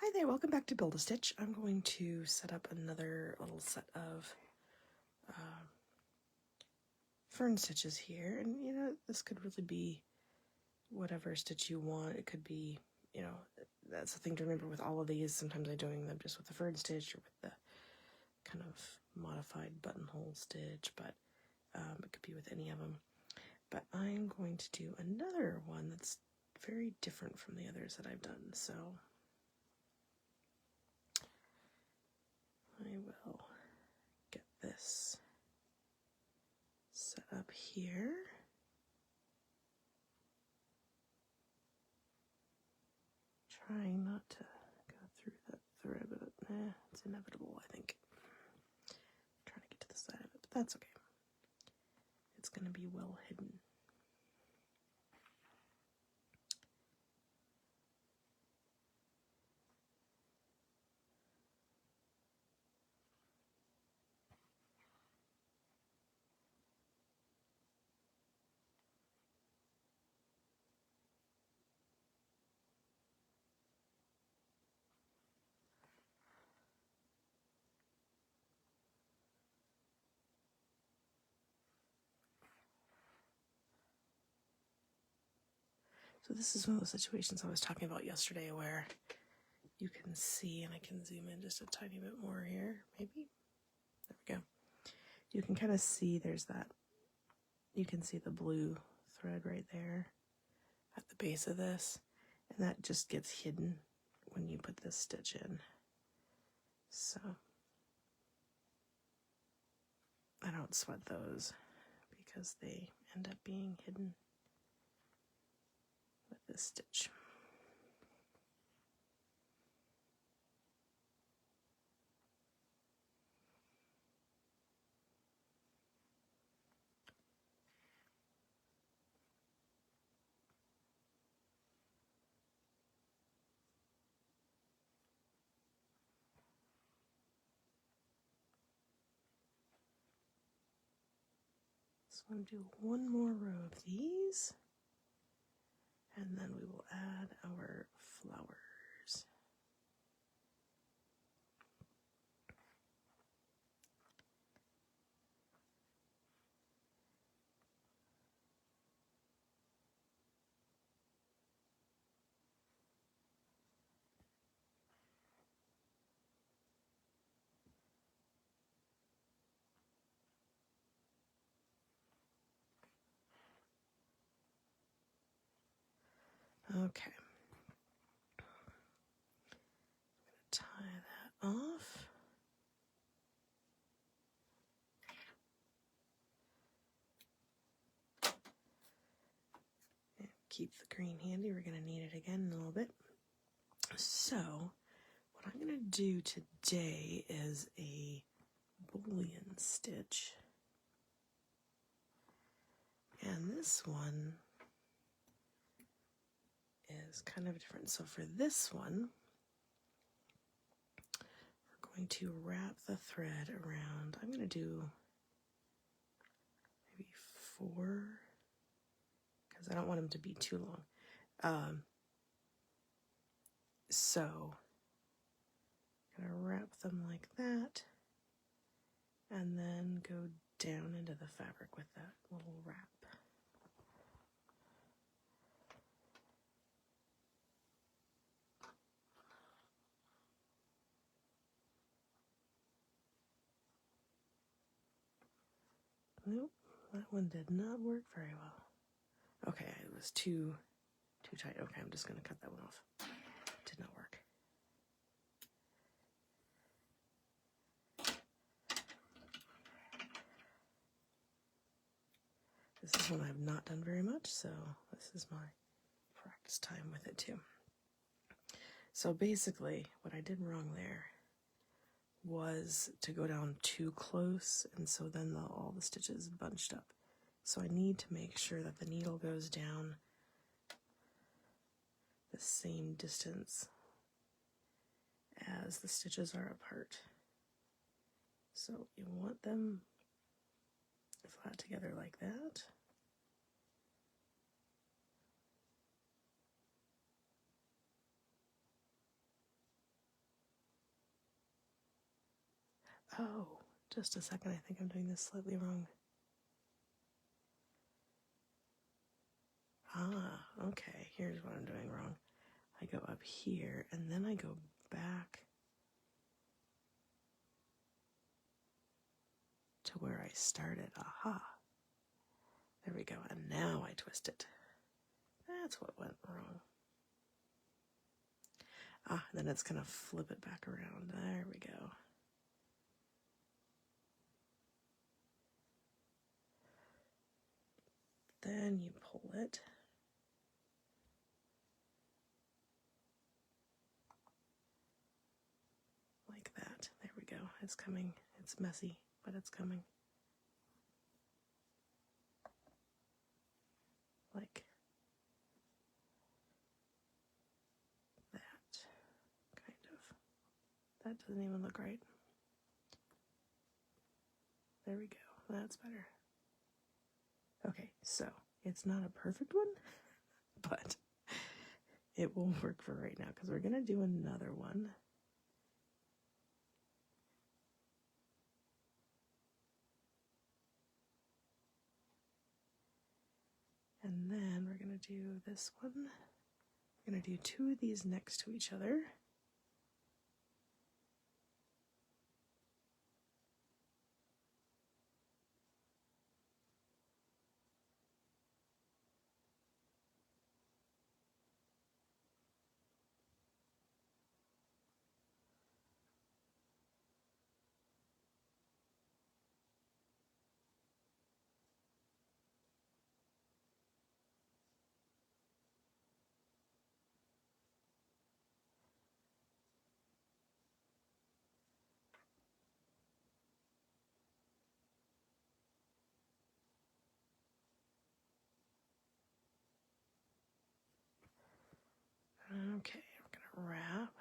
Hi there, welcome back to Build-A-Stitch. I'm going to set up another little set of fern stitches here, and this could really be whatever stitch you want. It could be, that's the thing to remember with all of these. Sometimes I'm doing them just with the fern stitch or with the kind of modified buttonhole stitch, but it could be with any of them. But I'm going to do another one that's very different from the others that I've done, so I will get this set up here. Trying not to go through that thread, but it's inevitable, I think. Trying to get to the side of it, but that's okay. It's going to be well hidden. So this is one of the situations I was talking about yesterday where you can see, and I can zoom in just a tiny bit more here, maybe. There we go. You can kind of see there's that, you can see the blue thread right there at the base of this, and that just gets hidden when you put this stitch in. So I don't sweat those because they end up being hidden with this stitch. So I'm going to do one more row of these, and then we will add our flowers. Okay. I'm going to tie that off. And keep the green handy. We're going to need it again in a little bit. So what I'm going to do today is a bullion stitch. And this one is kind of different. So for this one, we're going to wrap the thread around, I'm going to do maybe 4, because I don't want them to be too long. So I'm going to wrap them like that, and then go down into the fabric with that little wrap. Nope, that one did not work very well. Okay, it was too tight. Okay, I'm just going to cut that one off. Did not work. This is one I've not done very much, so this is my practice time with it too. So basically, what I did wrong there was to go down too close, and so then all the stitches bunched up. So I need to make sure that the needle goes down the same distance as the stitches are apart. So you want them flat together like that. Oh, just a second, I think I'm doing this slightly wrong. Ah, okay, here's what I'm doing wrong. I go up here, and then I go back to where I started. Aha. There we go, and now I twist it. That's what went wrong. Ah, then it's going to flip it back around. There we go. Then you pull it. Like that. There we go. It's coming. It's messy, but it's coming. Like that. Kind of. That doesn't even look right. There we go. That's better. Okay, so it's not a perfect one, but it will work for right now because we're going to do another one. And then we're going to do this one. We're going to do two of these next to each other. Okay, we're going to wrap.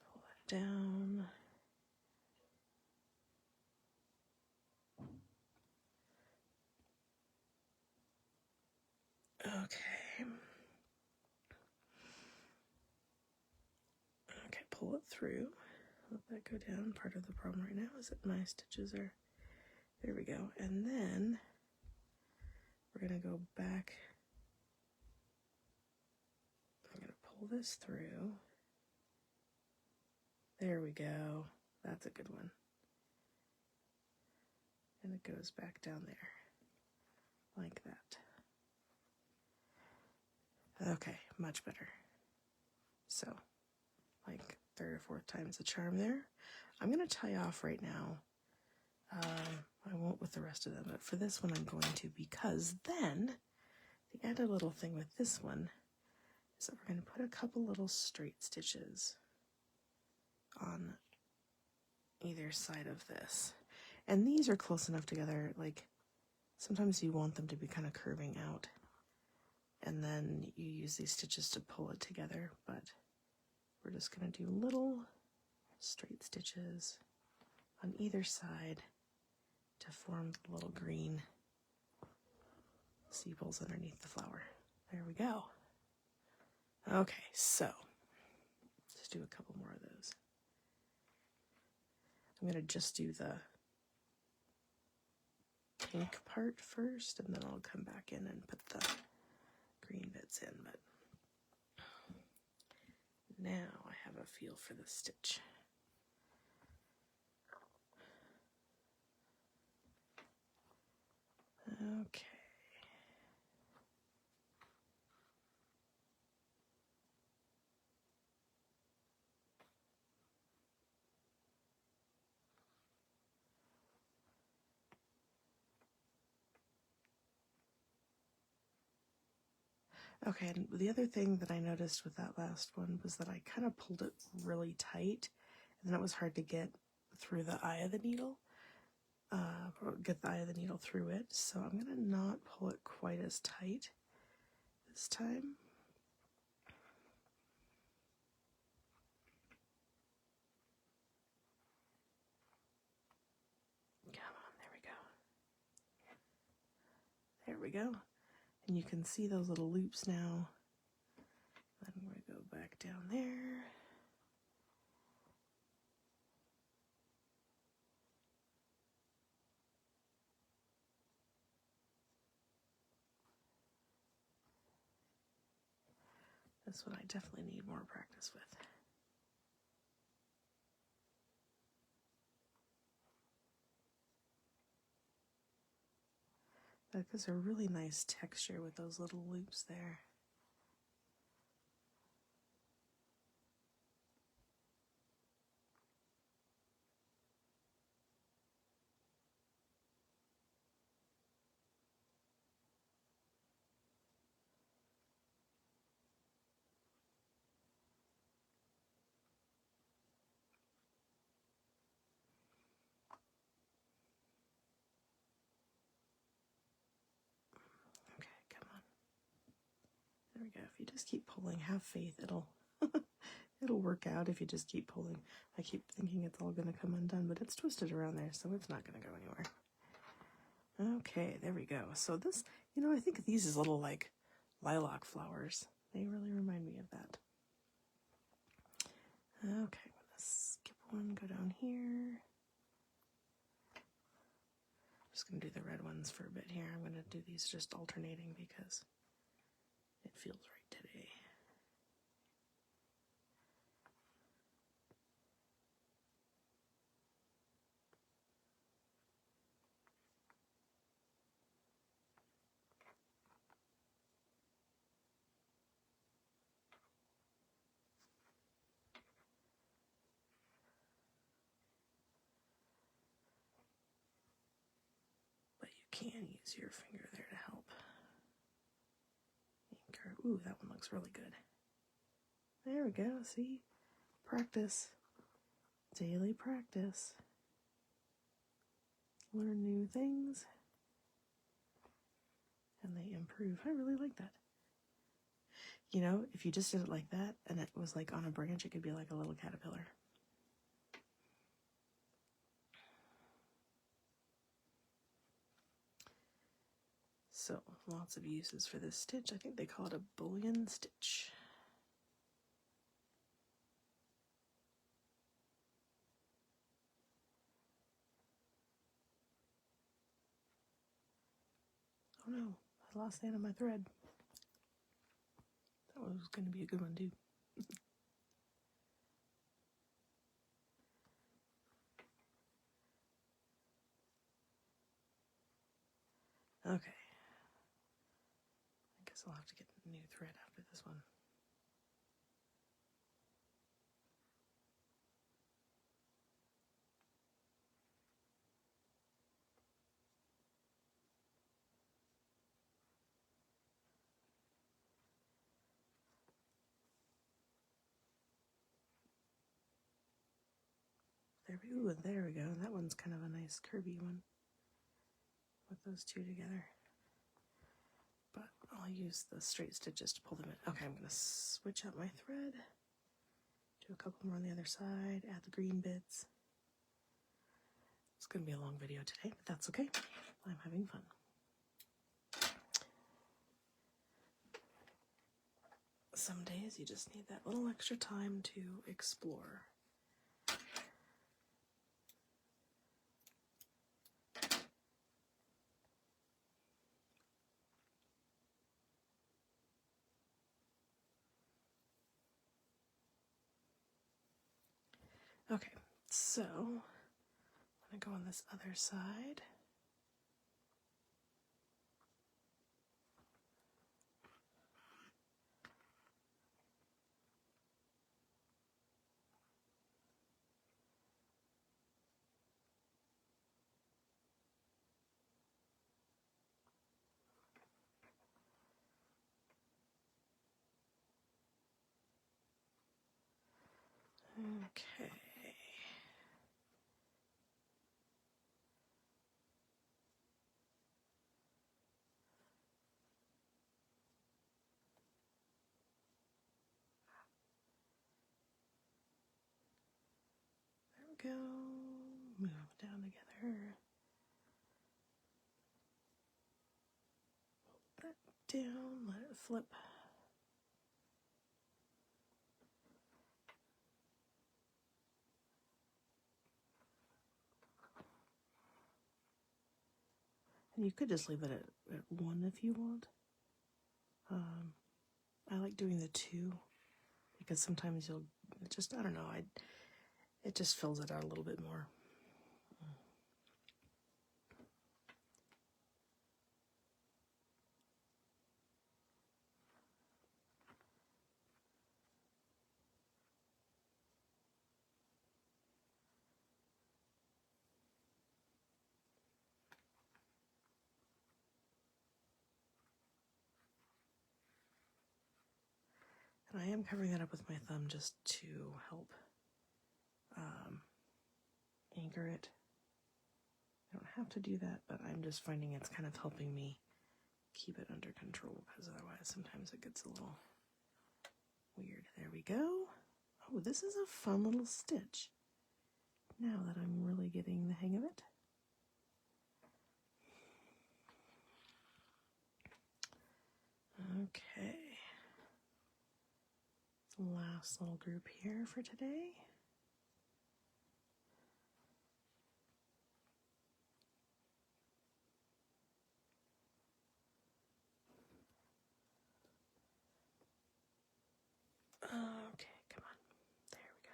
Pull it down. Okay. Okay, pull it through. Let that go down. Part of the problem right now is that my stitches are... There we go. And then we're going to go back. I'm going to pull this through. There we go. That's a good one. And it goes back down there. Like that. Okay, much better. So, like third or fourth time's the charm there. I'm going to tie off right now. I won't with the rest of them, but for this one I'm going to, because then the added little thing with this one is that we're going to put a couple little straight stitches on either side of this. And these are close enough together, like sometimes you want them to be kind of curving out. And then you use these stitches to pull it together, but we're just going to do little straight stitches on either side to form the little green sepals underneath the flower. There we go. Okay, so let's do a couple more of those. I'm going to just do the pink part first, and then I'll come back in and put the green bits in, but now I have a feel for the stitch. Okay. Okay, and the other thing that I noticed with that last one was that I kind of pulled it really tight, and then it was hard to get through the eye of the needle, or get the eye of the needle through it, so I'm going to not pull it quite as tight this time. Come on, there we go. There we go. And you can see those little loops now. Then we're going to go back down there. This one I definitely need more practice with. That gives a really nice texture with those little loops there. Okay, come on. There we go. If you just keep pulling, have faith, it'll it'll work out if you just keep pulling. I keep thinking it's all going to come undone, but it's twisted around there, so it's not going to go anywhere. Okay, there we go. So this, I think these is little like lilac flowers. They really remind me of that. Okay, I'm going to skip one, go down here. Just going to do the red ones for a bit here. I'm going to do these just alternating because it feels right today. But you can use your finger there to help. Ooh, that one looks really good. There we go, see? Practice. Daily practice. Learn new things. And they improve. I really like that. If you just did it like that, and it was like on a branch, it could be like a little caterpillar. So, lots of uses for this stitch. I think they call it a bullion stitch. Oh no, I lost the end of my thread. That was going to be a good one too. Okay. I guess I'll have to get a new thread after this one. There we go. That one's kind of a nice curvy one with those two together. But I'll use the straight stitches to pull them in. Okay, I'm going to switch out my thread. Do a couple more on the other side. Add the green bits. It's going to be a long video today, but that's okay. I'm having fun. Some days you just need that little extra time to explore. Okay, so I'm going to go on this other side. Okay. There we go. Move down together. Pull that down, let it flip. You could just leave it at 1 if you want. I like doing the 2 because sometimes you'll just, I don't know, it just fills it out a little bit more. And I am covering that up with my thumb just to help anchor it. I don't have to do that, but I'm just finding it's kind of helping me keep it under control, because otherwise sometimes it gets a little weird. There we go. Oh, this is a fun little stitch now that I'm really getting the hang of it. Okay. Last little group here for today. Okay, come on. There we go.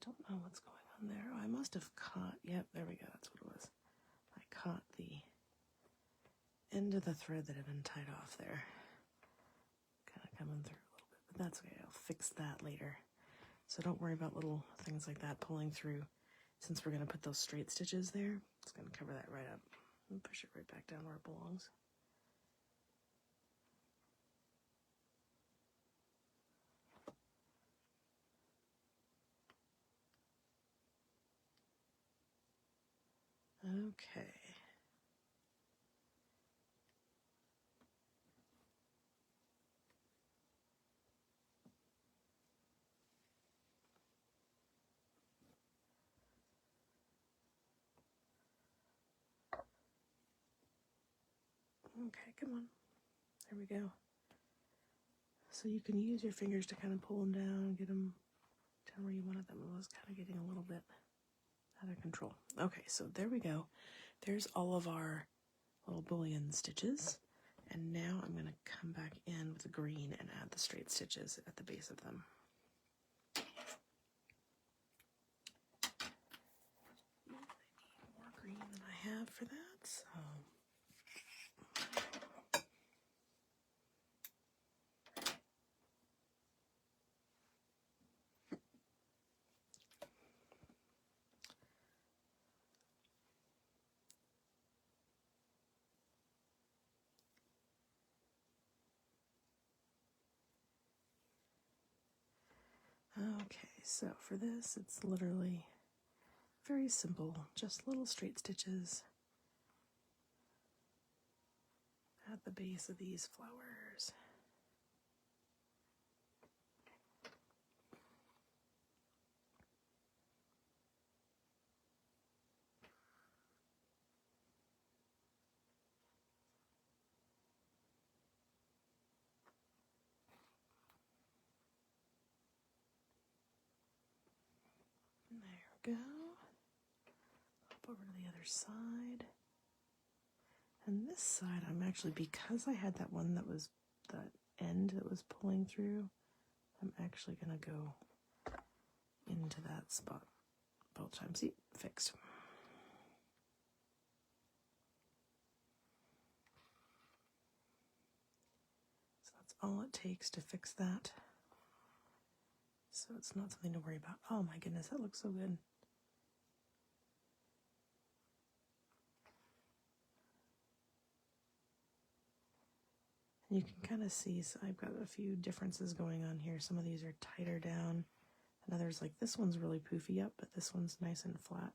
Don't know what's going on there. Oh, I must have caught, yep, there we go, that's what it was. I caught the end of the thread that had been tied off there. Kind of coming through a little bit, but that's okay, I'll fix that later. So don't worry about little things like that pulling through. Since we're going to put those straight stitches there, it's going to cover that right up and push it right back down where it belongs. Okay. Okay, come on. There we go. So you can use your fingers to kind of pull them down, get them down where you wanted them. It was kind of getting a little bit out of control. Okay, so there we go. There's all of our little bullion stitches. And now I'm going to come back in with the green and add the straight stitches at the base of them. I need more green than I have for that, so... Okay, so for this, it's literally very simple, just little straight stitches at the base of these flowers. There we go. Up over to the other side. And this side, I'm actually, because I had that one that was, that end that was pulling through, I'm actually going to go into that spot both times. See, fixed. So that's all it takes to fix that. So it's not something to worry about. Oh my goodness, that looks so good. You can kind of see, so I've got a few differences going on here. Some of these are tighter down, and others, like this one's really poofy up, but this one's nice and flat.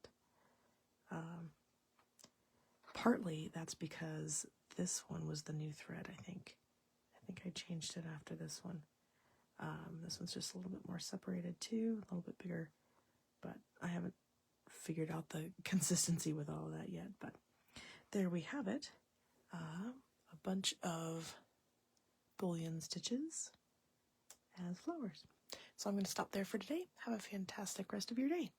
Partly that's because this one was the new thread, I think. I think I changed it after this one. This one's just a little bit more separated too, a little bit bigger, but I haven't figured out the consistency with all of that yet, but there we have it. A bunch of bullion stitches as flowers. So I'm going to stop there for today. Have a fantastic rest of your day.